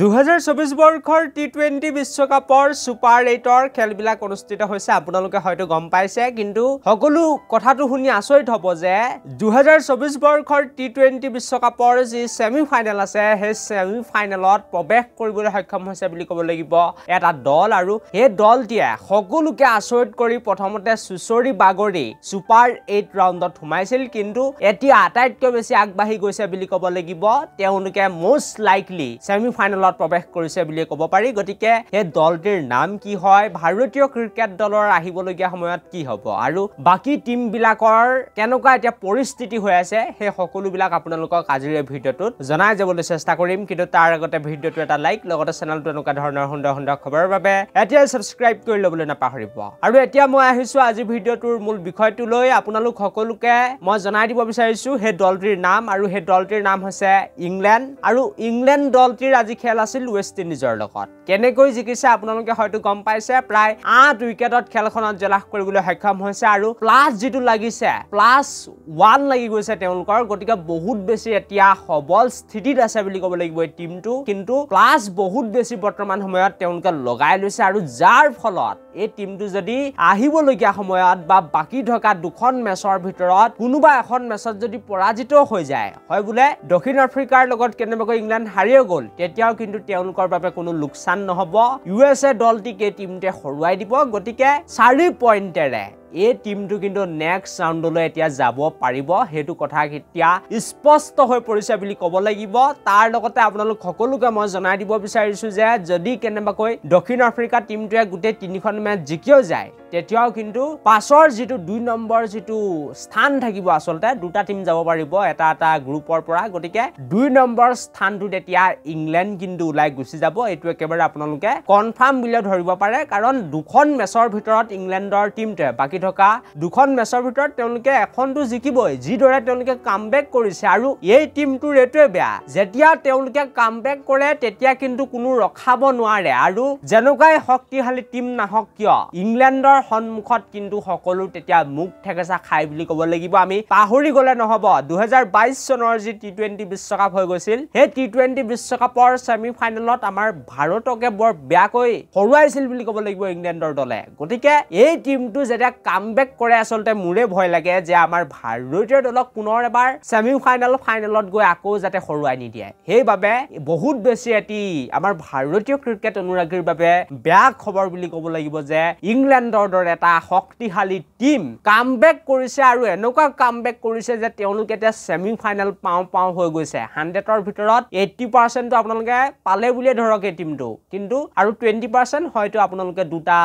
2024 বৰ্ষৰ টি20 বিশ্বকাপৰ সুপাৰ 8ৰ খেলবিলাক অনুষ্ঠিত হৈছে আপোনালোকে হয়তো গম পাইছে কিন্তু সকলো কথাটো শুনি আচৰিত হ'ব যে 2024 বৰ্ষৰ টি20 বিশ্বকাপৰ যি সেমি ফাইনেল আছে সেই সেমি ফাইনেলত প্ৰৱেশ কৰিবলৈ সক্ষম হৈছে বুলি ক'ব লাগিব এটা দল আৰু এই দলটিয়ে সকলোকে আচৰিত কৰি প্ৰথমতে সুচৰি বাগৰি সুপাৰ 8 ৰাউণ্ডত সোমাইছিল কিন্তু এতিয়া আটাইতকৈ বেছি আগবাঢ়ি গৈছে বুলি ক'ব লাগিব তেওঁলোকে মোষ্ট লাইকলি সেমি ফাইনেল প্ৰৱেশ কৰিছে বুলি ক'ব পাৰি গতিকে এই দলটিৰ নাম কি হয় ভাৰতীয় ক্ৰিকেট দলৰ আহিবলগীয়া সময়ত কি হ'ব আৰু বাকি টিম বিলাকৰ কেনেকুৱা এতিয়া পৰিস্থিতি হৈ আছে সেই সকলো বিলাক আপোনালোকক আজিৰ এই ভিডিঅ'টোত জনাই যাবলৈ চেষ্টা কৰিম কিন্তু তাৰ আগতে ভিডিঅ'টো এটা লাইক লগতে চেনেলটো এনেকুৱা ধৰণৰ সুন্দৰ খবৰৰ বাবে এতিয়া সাবস্ক্ৰাইব কৰি ল'বলৈ নাপাহৰিব আৰু এতিয়া মই আহিছো আজি ভিডিঅ'টোৰ মূল বিষয়টো লৈ আপোনালোক সকলোকে মই জনাই দিব বিচাৰিছো সেই দলটিৰ নাম আৰু সেই দলটিৰ নাম হৈছে ইংলেণ্ড আৰু ইংলেণ্ড দলটিৰ আজি খেল আছিল ৱেষ্ট ইণ্ডিজৰ লগত কেনেকৈ জিকিছে আপোনালোকে হয়তো গম পাইছে প্ৰায় 8 উইকেটত খেলখনত জলাহ কৰিবলৈ সক্ষম হৈছে আৰু প্লাস যেটো লাগিছে +1 লাগি গৈছে তেওঁলোকৰ গতিকে বহুত বেছি এতিয়া সবল স্থিতিত আছে বুলি ক'ব লাগিব এই টিমটো কিন্তু প্লাস বহুত বেছি বৰ্তমান সময়ত তেওঁলোকে লগাই লৈছে আৰু যাৰ ফলত এই টিমটো যদি আহিবলগীয়া সময়ত বা বাকি থকা দুখন মেচৰ ভিতৰত কোনোবা এখন মেচত যদি পৰাজিত হৈ যায় হয় বোলে দক্ষিণ আফ্ৰিকাৰ লগত কেনেবাকৈ ইংলেণ্ড হাৰিয়ে গ'ল তেতিয়াও কিন্তু তেওঁলোকৰ বাবে কোনো লোকসান নহব ইউএছএ দলটিকে টিমতে হৰুৱাই দিব গতিকে 4 পইণ্টেৰে এই টিমটো কিন্তু নেক্সট ৰাউণ্ডলৈ এতিয়া যাব পাৰিব হেতু কথা এতিয়া স্পষ্ট হৈ পৰিছে বুলি ক'ব লাগিব তাৰ লগতে আপোনালোক সকলোকে মই জনাই দিব বিচাৰিছো যে যদি কেনেবাকৈ দক্ষিণ আফ্ৰিকা টিমটোৱে গোটেই 3খন মেচ জিকিও যায় তেতিয়াও কিন্তু পাছৰ যেটো 2 নম্বৰ যেটো স্থান থাকিব আসলতে দুটা টিম যাব পাৰিব এটা গ্ৰুপৰ পৰা গতিকে 2 নম্বৰ স্থানটো তেতিয়া ইংলেণ্ড কিন্তু উলাই গুচি যাব এটো একেবাৰে আপোনালোকে কনফাৰ্ম বুলি ধৰিব পাৰে কাৰণ দুখন মেচৰ ভিতৰত ইংলেণ্ডৰ টিমটোৱে বাকি থকা দুখন মেচৰ ভিতৰত তেওঁলোকে এখনটো জিকিবই যি দৰে তেওঁলোকে কামবেক কৰিছে আৰু এই টিমটোৰ এটোৱে বেয়া যেতিয়া তেওঁলোকে কামবেক কৰে তেতিয়া কিন্তু কোনো ৰখাব নোৱাৰে আৰু জনকাই শক্তিশালী টিম নাহক কিয় ইংলেণ্ডৰ সন্মুখত কিন্তু সকলো তেতিয়া মুখ ঠেকেচা খাই বুলি ক'ব লাগিব আমি পাহৰি গলে নহব 2022 চনৰ যি টি20 বিশ্বকাপ হৈ গৈছিল সেই টি20 বিশ্বকাপৰ সেমি ফাইনেলত আমাৰ ভাৰতকে বৰ বেয়াকৈ হৰুৱাইছিল বুলি ক'ব লাগিব ইংলেণ্ডৰ দলে গতিকে এই টিমটো যেতিয়া কামবেক কৰে আসলতে মুৰে ভয় লাগে যে আমাৰ ভাৰতীয় দলক পুনৰ এবাৰ সেমি ফাইনেলত গৈ আকৌ যাতে হৰুৱাই নিদিয়ে সেইবাবে বহুত বেছি এটি আমাৰ ভাৰতীয় ক্ৰিকেট অনুৰাগীৰ বাবে বেয়া খবৰ বুলি ক'ব লাগিব যে ইংলেণ্ডৰ দৰে এটা শক্তিশালী টিম কামবেক কৰিছে আৰু এনেকুৱা কামবেক কৰিছে যে তেওঁলোকে এতিয়া সেমি ফাইনেল পাও হৈ গৈছে 100ৰ ভিতৰত 80% তো আপোনালোকে পালে বুলি ধৰক এই টিমটো কিন্তু আৰু 20% হয়তো আপোনালোকে দুটা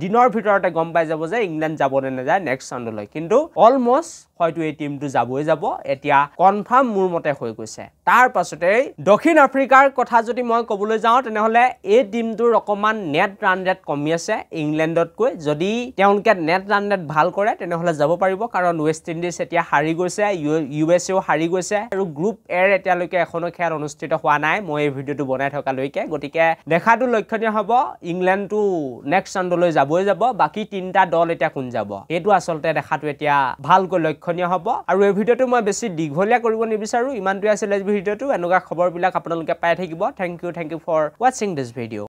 দিনৰ ভিতৰতে গম পাই যাব যে ইংলেণ্ড যাব নে যায় নেক্সট ৰাউণ্ডলৈ কিন্তু অলমোস্ট হয়তো এই টিমটো যাবই যাব এতিয়া কনফাৰ্ম মোৰ মতে হৈ গৈছে তাৰ পাছতে দক্ষিণ আফ্ৰিকাৰ কথা যদি মই ক'বলৈ যাওঁ তেনেহলে এই টিমটোৰ অকমান নেট ৰান ৰেট কমি আছে ইংলেণ্ডতকৈ যদি তেওঁলোকে নেট ৰান ৰেট ভাল কৰে তেনেহলে যাব পাৰিব কাৰণ ৱেষ্ট ইণ্ডিজ এতিয়া হাৰি গৈছে ইউএছএও হাৰি গৈছে আৰু গ্ৰুপ এৰ এতিয়ালৈকে এখনো খেল অনুষ্ঠিত হোৱা নাই মই এই ভিডিঅটো বনাই থকা লৈকে গতিকে দেখাটো লক্ষণীয় হ'ব ইংলেণ্ডটো নেক্সট ৰাউণ্ডলৈ যাবই যাব বাকি তিনটা দল এতিয়া কোন যাব এটো আসলতে দেখাটো এতিয়া ভালকৈ লক্ষণীয় হ'ব আৰু এই ভিডিঅটো মই বেছি দীঘলীয়া কৰিব নিবিচাৰো ইমানটোই আছিল এই ভিডিঅটো এনেকুৱা খবৰবিলাক আপোনালোকে পাই থাকিব thank you for watching this video